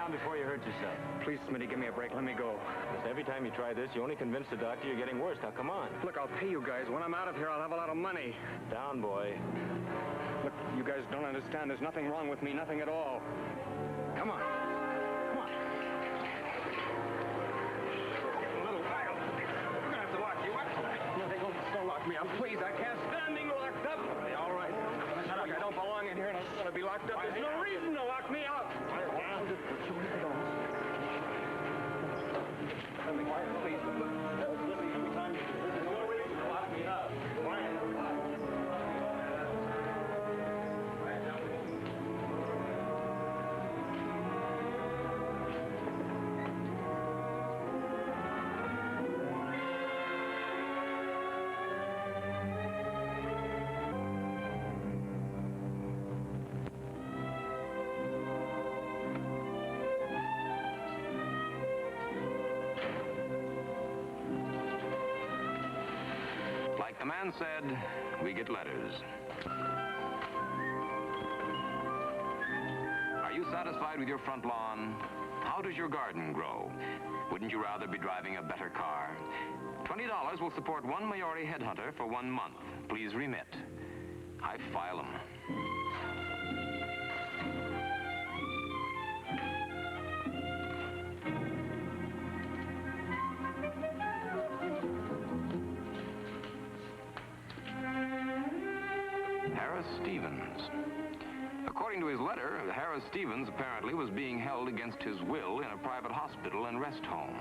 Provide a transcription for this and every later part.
down before you hurt yourself. Please, Smitty, give me a break. Let me go. Every time you try this, you only convince the doctor you're getting worse. Now, come on. Look, I'll pay you guys. When I'm out of here, I'll have a lot of money. Down, boy. Look, you guys don't understand. There's nothing wrong with me. Nothing at all. Come on. Come on. Getting a little wild. We're going to have to lock you up. No, they don't lock me up. Please, I can't stand being locked up. All right. Look, I don't belong in here, and I don't want to be locked up. There's no reason to lock me up. Please. Every time there's no reason to lock me up. Like the man said, we get letters. Are you satisfied with your front lawn? How does your garden grow? Wouldn't you rather be driving a better car? $20 will support one Maori headhunter for 1 month. Please remit. I file them. Harris Stevens. According to his letter, Harris Stevens apparently was being held against his will in a private hospital and rest home.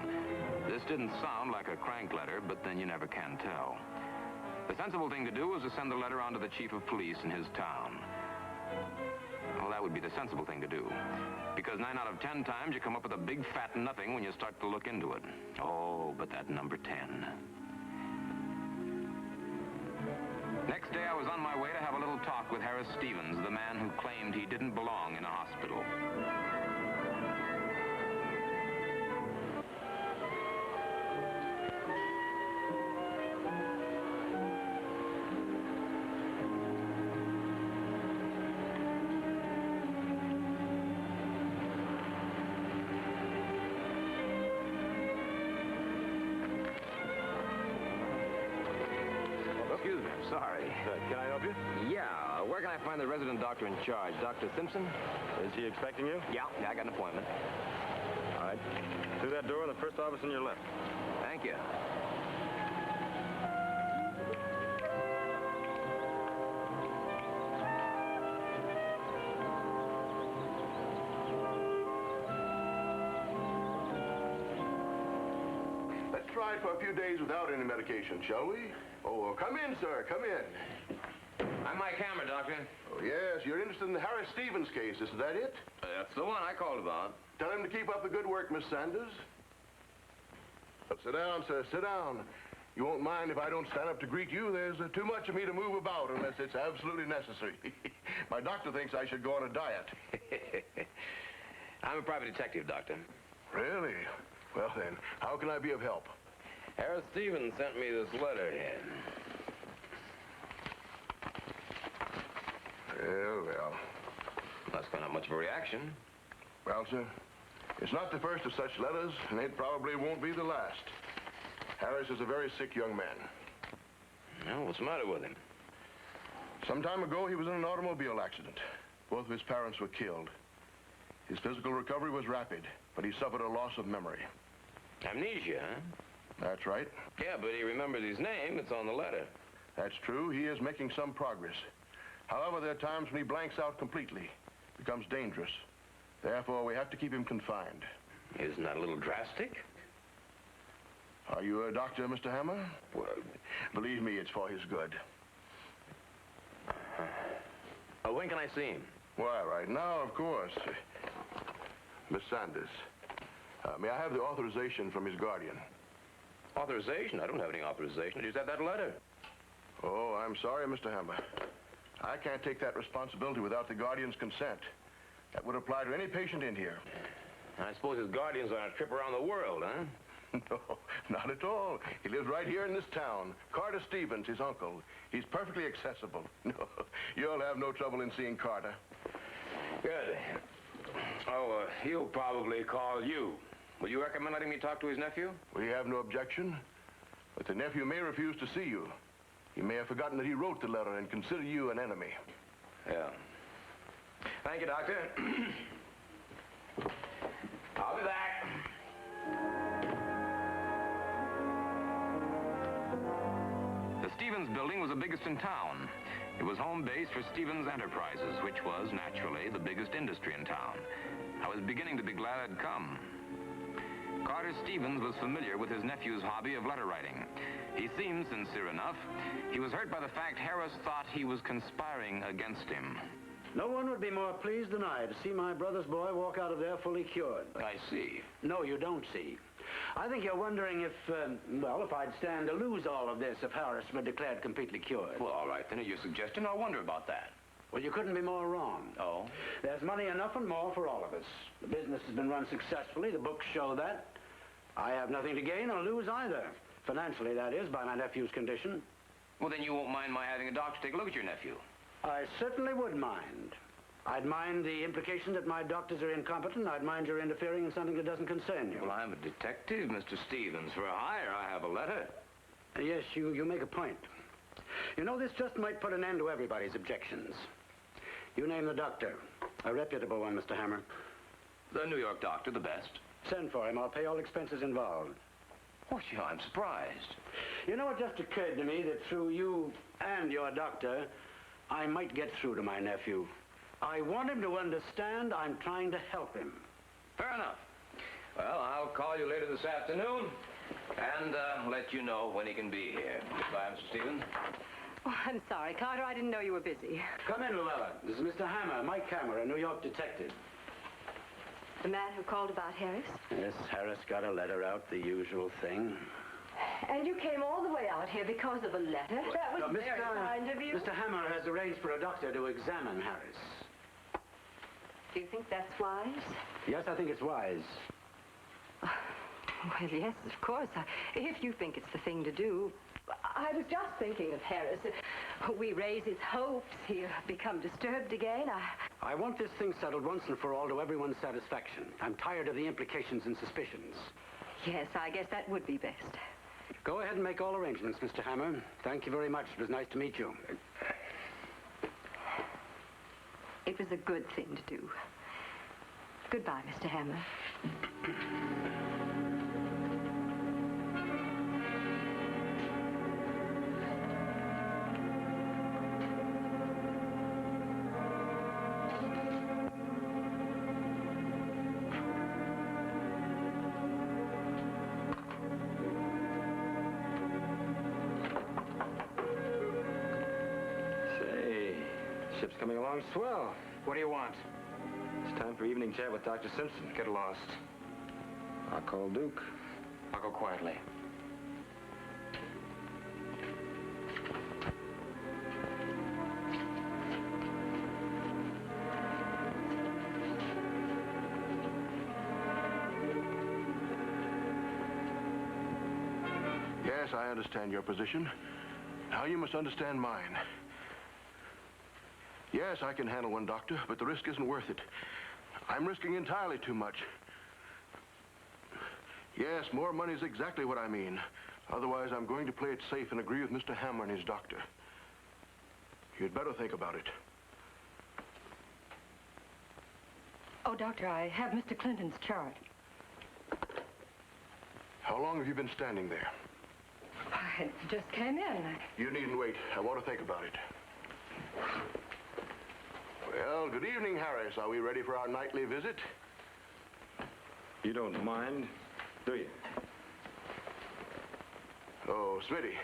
This didn't sound like a crank letter, but then you never can tell. The sensible thing to do was to send the letter on to the chief of police in his town. Well, that would be the sensible thing to do. Because 9 out of 10 times you come up with a big fat nothing when you start to look into it. Oh, but that number 10. Next day, I was on my way to have a little talk with Harris Stevens, the man who claimed he didn't belong in a hospital. Excuse me, I'm sorry. Can I help you? Yeah, where can I find the resident doctor in charge? Dr. Simpson? Is he expecting you? Yeah, I got an appointment. All right. Through that door in the first office on your left. Thank you. Let's try it for a few days without any medication, shall we? Oh, come in, sir. Come in. I'm Mike Hammer, Doctor. Oh, yes, you're interested in the Harris Stevens case, isn't that it? That's the one I called about. Tell him to keep up the good work, Miss Sanders. Sit down, sir. Sit down. You won't mind if I don't stand up to greet you. There's too much of me to move about unless it's absolutely necessary. My doctor thinks I should go on a diet. I'm a private detective, Doctor. Really? Well, then, how can I be of help? Harris Stevens sent me this letter here. Well. Must have not much of a reaction. Well, sir, it's not the first of such letters, and it probably won't be the last. Harris is a very sick young man. Well, what's the matter with him? Some time ago, he was in an automobile accident. Both of his parents were killed. His physical recovery was rapid, but he suffered a loss of memory. Amnesia, huh? That's right. Yeah, but he remembers his name. It's on the letter. That's true. He is making some progress. However, there are times when he blanks out completely, becomes dangerous. Therefore, we have to keep him confined. Isn't that a little drastic? Are you a doctor, Mr. Hammer? Well, believe me, it's for his good. When can I see him? Why, right now, of course. Miss Sanders, may I have the authorization from his guardian? Authorization? I don't have any authorization. I just have that letter. Oh, I'm sorry, Mr. Hammer. I can't take that responsibility without the guardian's consent. That would apply to any patient in here. I suppose his guardian's on a trip around the world, huh? No, not at all. He lives right here in this town. Carter Stevens, his uncle. He's perfectly accessible. No, you'll have no trouble in seeing Carter. Good. Oh, he'll probably call you. Will you recommend letting me talk to his nephew? We have no objection, but the nephew may refuse to see you. He may have forgotten that he wrote the letter and consider you an enemy. Yeah. Thank you, Doctor. I'll be back. The Stevens building was the biggest in town. It was home base for Stevens Enterprises, which was, naturally, the biggest industry in town. I was beginning to be glad I'd come. Carter Stevens was familiar with his nephew's hobby of letter writing. He seemed sincere enough. He was hurt by the fact Harris thought he was conspiring against him. No one would be more pleased than I to see my brother's boy walk out of there fully cured. I see. No, you don't see. I think you're wondering if, if I'd stand to lose all of this if Harris were declared completely cured. Well, all right, then, at your suggestion, I'll wonder about that. Well, you couldn't be more wrong. Oh? There's money enough and more for all of us. The business has been run successfully. The books show that. I have nothing to gain or lose either. Financially, that is, by my nephew's condition. Well, then you won't mind my having a doctor take a look at your nephew. I certainly would mind. I'd mind the implication that my doctors are incompetent. I'd mind your interfering in something that doesn't concern you. Well, I'm a detective, Mr. Stevens. For a hire, I have a letter. Yes, you make a point. You know, this just might put an end to everybody's objections. You name the doctor. A reputable one, Mr. Hammer. The New York doctor, the best. Send for him. I'll pay all expenses involved. Oh, gee, I'm surprised. You know, it just occurred to me that through you and your doctor, I might get through to my nephew. I want him to understand I'm trying to help him. Fair enough. Well, I'll call you later this afternoon and let you know when he can be here. Goodbye, Mr. Stevens. Oh, I'm sorry, Carter. I didn't know you were busy. Come in, Luella. This is Mr. Hammer, Mike Hammer, a New York detective. The man who called about Harris? Yes, Harris got a letter out, the usual thing. And you came all the way out here because of a letter? That was very kind of you. Mr. Hammer has arranged for a doctor to examine Harris. Do you think that's wise? Yes, I think it's wise. Well, yes, of course. If you think it's the thing to do. I was just thinking of Harris. We raise his hopes. He'll become disturbed again. I want this thing settled once and for all to everyone's satisfaction. I'm tired of the implications and suspicions. Yes, I guess that would be best. Go ahead and make all arrangements, Mr. Hammer. Thank you very much. It was nice to meet you. It was a good thing to do. Goodbye, Mr. Hammer. Ship's coming along swell. What do you want? It's time for evening chat with Dr. Simpson. Get lost. I'll call Duke. I'll go quietly. Yes, I understand your position. Now you must understand mine. Yes, I can handle one doctor, but the risk isn't worth it. I'm risking entirely too much. Yes, more money is exactly what I mean. Otherwise, I'm going to play it safe and agree with Mr. Hammer and his doctor. You'd better think about it. Oh, Doctor, I have Mr. Clinton's chart. How long have you been standing there? I just came in. You needn't wait. I want to think about it. Well, good evening, Harris. Are we ready for our nightly visit? You don't mind, do you? Oh, Smitty.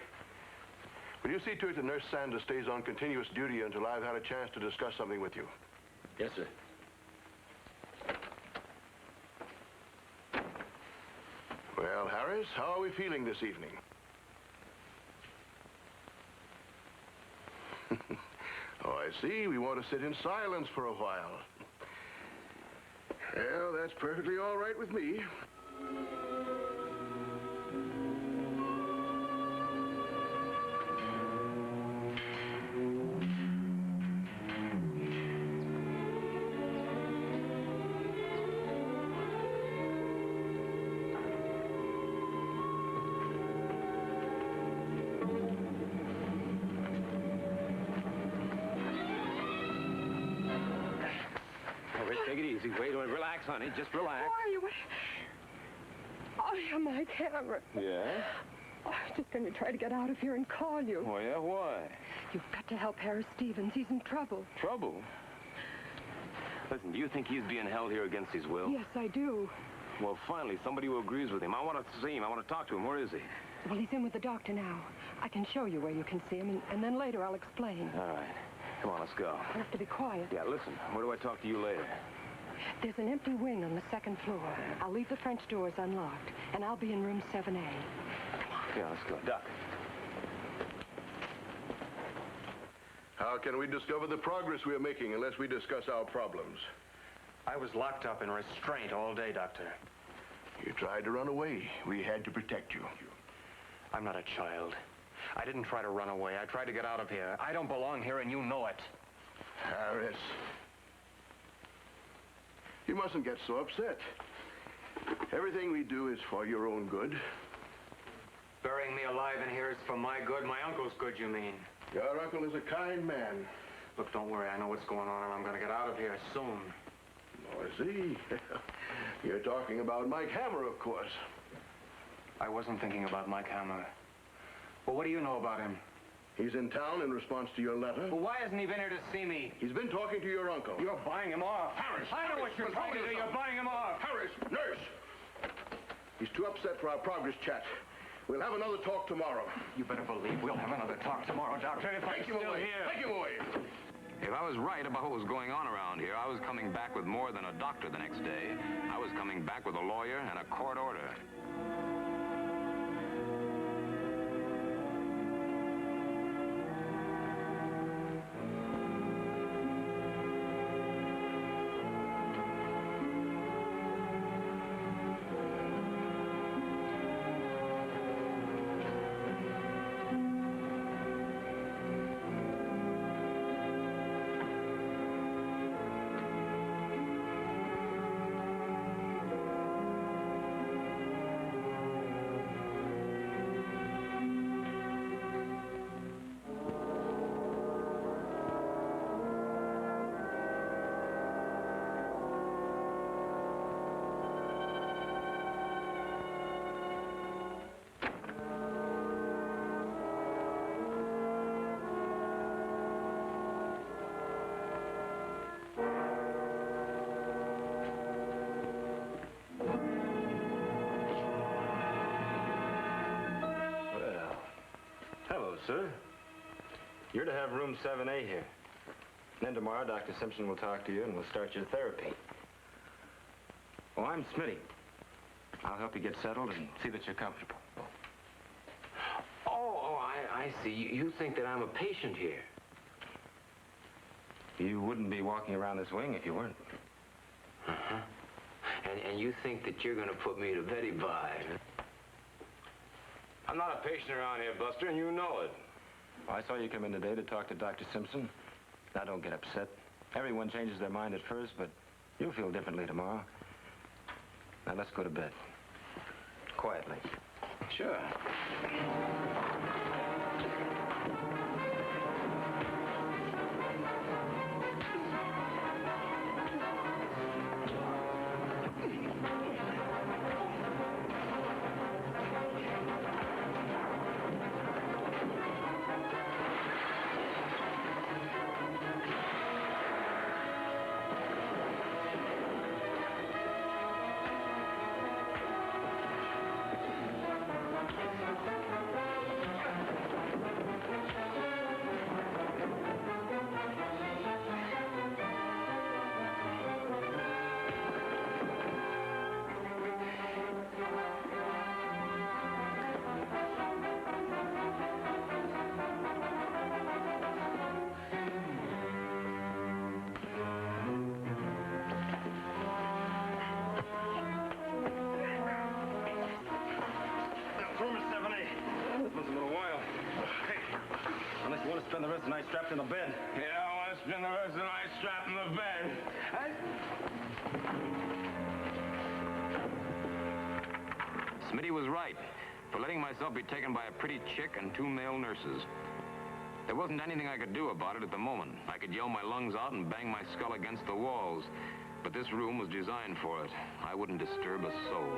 Will you see to it that Nurse Sanders stays on continuous duty until I've had a chance to discuss something with you? Yes, sir. Well, Harris, how are we feeling this evening? Oh, I see. We want to sit in silence for a while. Well, that's perfectly all right with me. Take it easy. Wait, relax, honey. Just relax. Why are you... Oh, yeah, my camera. Yeah? Oh, I was just going to try to get out of here and call you. Oh, yeah? Why? You've got to help Harris Stevens. He's in trouble. Trouble? Listen, do you think he's being held here against his will? Yes, I do. Well, finally, somebody who agrees with him. I want to see him. I want to talk to him. Where is he? Well, he's in with the doctor now. I can show you where you can see him, and then later I'll explain. All right. Come on, let's go. You'll have to be quiet. Yeah, listen. Where do I talk to you later? There's an empty wing on the second floor. I'll leave the French doors unlocked, and I'll be in room 7A. Yeah, let's go. Doc. How can we discover the progress we are making unless we discuss our problems? I was locked up in restraint all day, Doctor. You tried to run away. We had to protect you. I'm not a child. I didn't try to run away. I tried to get out of here. I don't belong here, and you know it. Harris. You mustn't get so upset. Everything we do is for your own good. Burying me alive in here is for my good. My uncle's good, you mean? Your uncle is a kind man. Look, don't worry. I know what's going on, and I'm going to get out of here soon. Oh, I see. You're talking about Mike Hammer, of course. I wasn't thinking about Mike Hammer. Well, what do you know about him? He's in town in response to your letter. Well, why hasn't he been here to see me? He's been talking to your uncle. You're buying him off. Harris! I know what you're trying to do. You're buying him off. Harris, nurse! He's too upset for our progress chat. We'll have another talk tomorrow. You better believe we'll have another talk tomorrow, Doctor. If I'm Take him still away. here. Take him away. If I was right about what was going on around here, I was coming back with more than a doctor the next day. I was coming back with a lawyer and a court order. Sir, you're to have room 7A here. Then tomorrow, Dr. Simpson will talk to you and we'll start your therapy. Oh, I'm Smitty. I'll help you get settled and see that you're comfortable. Oh, I see. You think that I'm a patient here. You wouldn't be walking around this wing if you weren't. Uh-huh. And you think that you're going to put me to Betty Bye, huh? I'm not a patient around here, Buster, and you know it. Well, I saw you come in today to talk to Dr. Simpson. Now, don't get upset. Everyone changes their mind at first, but you'll feel differently tomorrow. Now, let's go to bed. Quietly. Sure. Spend the rest of the night strapped in the bed. Yeah, I want to spend the rest of the night strapped in the bed. Smitty was right for letting myself be taken by a pretty chick and 2 male nurses. There wasn't anything I could do about it at the moment. I could yell my lungs out and bang my skull against the walls. But this room was designed for it. I wouldn't disturb a soul.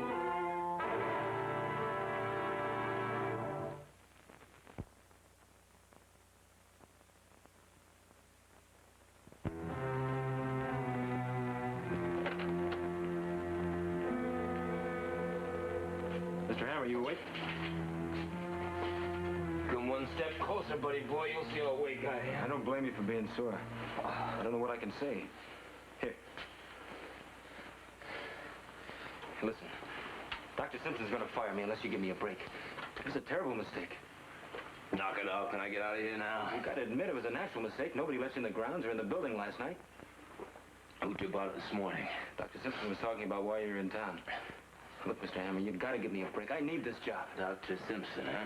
Mr. Hammer, you awake? Come one step closer, buddy boy. You'll see how awake I am. I don't blame you for being sore. I don't know what I can say. Here. Listen, Dr. Simpson's going to fire me unless you give me a break. It was a terrible mistake. Knock it off. Can I get out of here now? You got to admit it was an actual mistake. Nobody left you in the grounds or in the building last night. Who took about it this morning? Dr. Simpson was talking about why you're in town. Look, Mr. Hammer, you've got to give me a break. I need this job. Dr. Simpson, huh?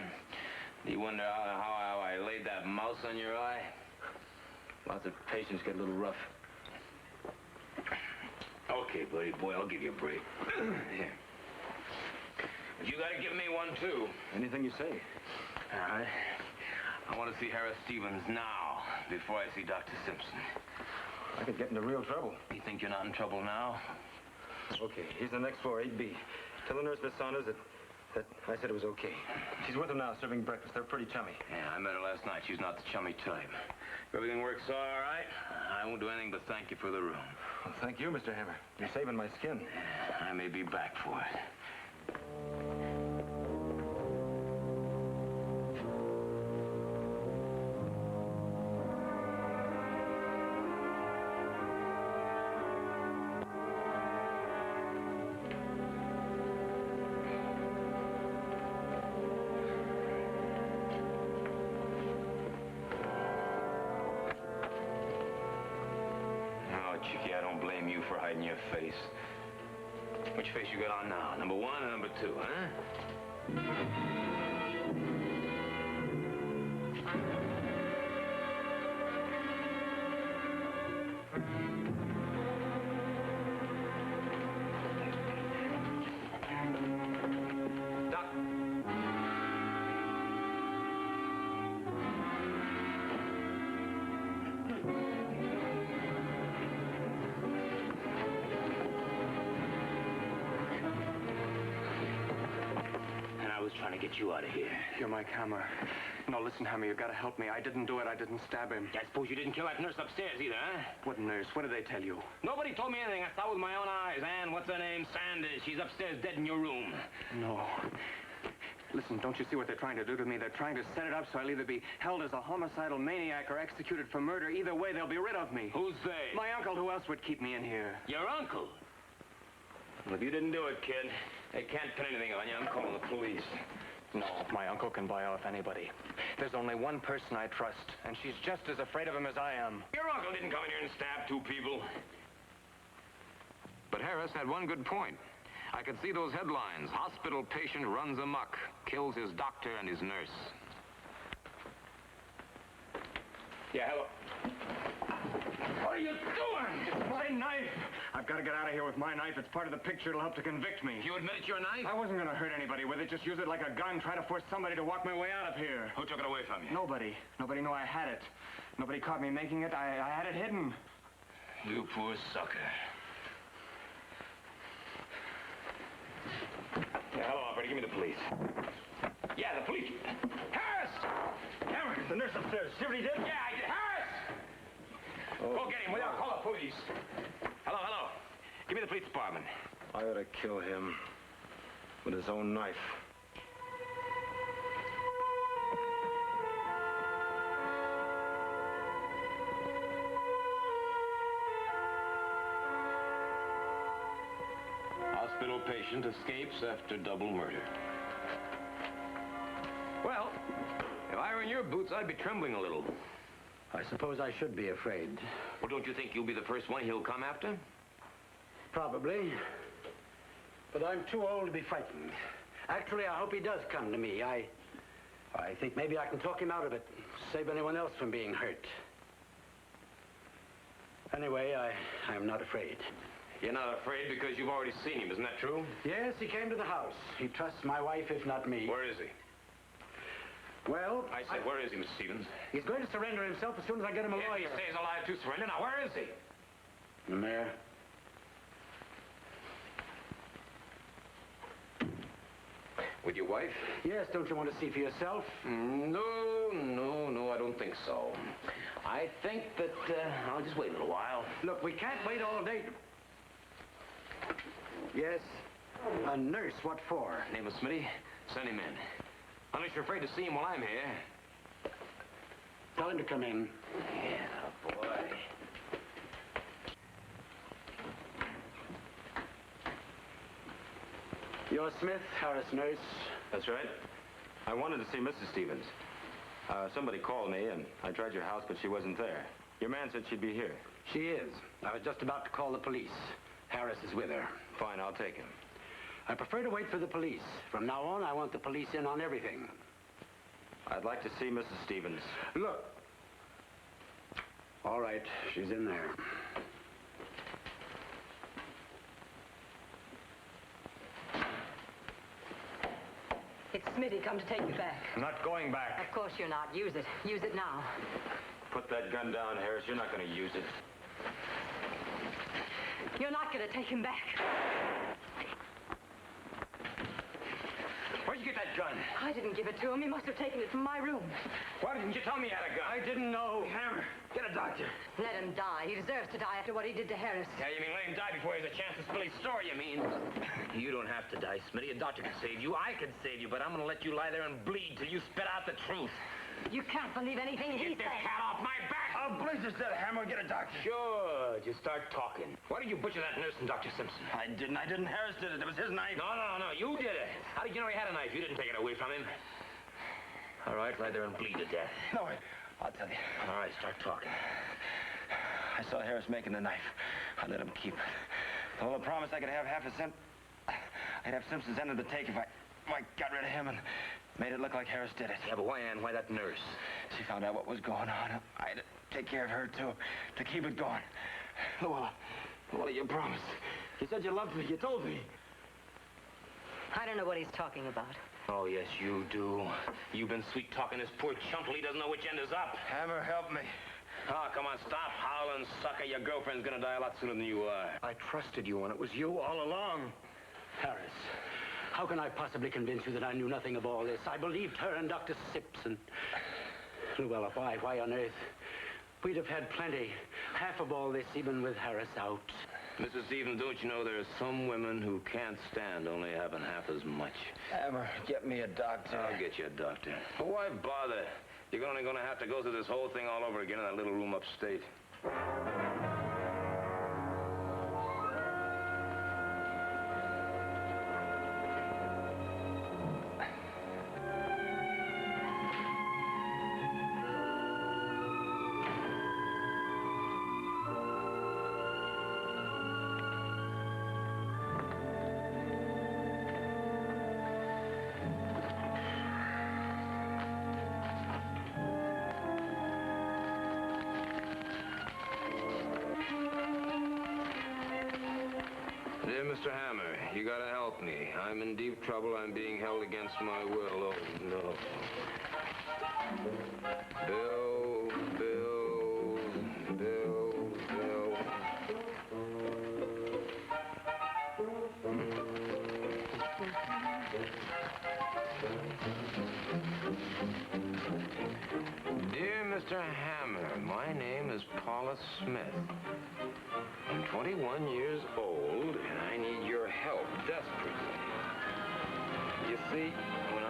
Do you wonder how I laid that mouse on your eye? Lots of patients get a little rough. Okay, buddy boy, I'll give you a break. Here. But you gotta give me one, too. Anything you say. All right. I want to see Harris Stevens now, before I see Dr. Simpson. I could get into real trouble. You think you're not in trouble now? Okay, he's the next floor, 8B. Tell the nurse, Miss Saunders, that I said it was okay. She's with him now, serving breakfast. They're pretty chummy. Yeah, I met her last night. She's not the chummy type. If everything works all right, I won't do anything but thank you for the room. Well, thank you, Mr. Hammer. You're saving my skin. I may be back for it. Chicky, I don't blame you for hiding your face. Which face you got on now? Number 1 or number 2, huh? Doc. I was trying to get you out of here. You're Mike Hammer. No, listen, Hammer, you gotta help me. I didn't do it. I didn't stab him. I suppose you didn't kill that nurse upstairs either, huh? What nurse? What did they tell you? Nobody told me anything. I saw with my own eyes. Ann, what's her name? Sanders. She's upstairs dead in your room. No. Listen, don't you see what they're trying to do to me? They're trying to set it up so I'll either be held as a homicidal maniac or executed for murder. Either way, they'll be rid of me. Who's they? My uncle. Who else would keep me in here? Your uncle? Well, if you didn't do it, kid, they can't pin anything on you. I'm calling the police. No, my uncle can buy off anybody. There's only one person I trust, and she's just as afraid of him as I am. Your uncle didn't come in here and stab 2 people. But Harris had one good point. I could see those headlines. Hospital patient runs amok, kills his doctor and his nurse. Yeah, hello. What are you doing? It's my knife! I've got to get out of here with my knife. It's part of the picture. It'll help to convict me. You admit it's your knife? I wasn't going to hurt anybody with it. Just use it like a gun. Try to force somebody to walk my way out of here. Who took it away from you? Nobody. Nobody knew I had it. Nobody caught me making it. I had it hidden. You poor sucker. Yeah, hello, operator. Give me the police. Yeah, the police. Harris! Cameron, the nurse upstairs. See what he did? Yeah, I did. Harris! Go get him. Without call the police. Hello, hello. Give me the police department. I ought to kill him with his own knife. Hospital patient escapes after double murder. Well, if I were in your boots, I'd be trembling a little. I suppose I should be afraid. Well, don't you think you'll be the first one he'll come after? Probably. But I'm too old to be frightened. Actually, I hope he does come to me. I think maybe I can talk him out of it. Save anyone else from being hurt. Anyway, I am not afraid. You're not afraid because you've already seen him, isn't that true? Yes, he came to the house. He trusts my wife, if not me. Where is he? Well, I said, where is he, Mr. Stevens? he's going to surrender himself as soon as I get him a If he lawyer. stays alive to surrender. Now, where is he? In there. With your wife? Yes, don't you want to see for yourself? No, I don't think so. I think that I'll just wait a little while. Look, we can't wait all day. Yes, a nurse. What for? Name is Smitty. Send him in. Unless you're afraid to see him while I'm here. Tell him to come in. Yeah, boy. You're Smith, Harris nurse. That's right. I wanted to see Mrs. Stevens. Somebody called me, and I tried your house, but she wasn't there. Your man said she'd be here. She is. I was just about to call the police. Harris is with her. Fine, I'll take him. I prefer to wait for the police. From now on, I want the police in on everything. I'd like to see Mrs. Stevens. Look. All right, she's in there. It's Smitty come to take you back. I'm not going back. Of course you're not. Use it. Use it now. Put that gun down, Harris. You're not going to use it. You're not going to take him back. Where'd you get that gun? I didn't give it to him. He must have taken it from my room. Why didn't you tell me you had a gun? I didn't know. Hammer, get a doctor. Let him die. He deserves to die after what he did to Harris. Yeah, you mean let him die before he has a chance to spill his story, you mean? You don't have to die, Smitty. A doctor can save you. I can save you, but I'm going to let you lie there and bleed till you spit out the truth. You can't believe anything he Get this says. cat off my back! Oh, please just let Hammer get a doctor. Sure, just start talking. Why did you butcher that nurse and Dr. Simpson? I didn't. Harris did it. It was his knife. No, you did it. How did you know he had a knife? You didn't take it away from him. All right, lie there and bleed to death. No, I'll tell you. All right, start talking. I saw Harris making the knife. I let him keep it. Told him I promised I could have half a cent. I'd have Simpson's end of the take if I got rid of him and made it look like Harris did it. Yeah, but why, Ann? Why that nurse? She found out what was going on. I had to take care of her, too, to keep it going. Luella, you promised. You said you loved me. You told me. I don't know what he's talking about. Oh, yes, you do. You've been sweet-talking this poor chump till he doesn't know which end is up. Hammer, help me. Oh, come on, stop howling, sucker. Your girlfriend's gonna die a lot sooner than you are. I trusted you, and it was you all along. Harris, how can I possibly convince you that I knew nothing of all this? I believed her and Dr. Simpson. Luella, why on earth? We'd have had plenty. Half of all this, even with Harris out. Mrs. Stevens, don't you know there are some women who can't stand only having half as much? Hammer, get me a doctor. I'll get you a doctor. But why bother? You're only gonna have to go through this whole thing all over again in that little room upstate. Dear Mr. Hammer, you gotta help me. I'm in deep trouble. I'm being held against my will. Oh, no. Bill. Dear Mr. Hammer, my name is Paula Smith. I'm 21 years old, and I need your help desperately. You see, when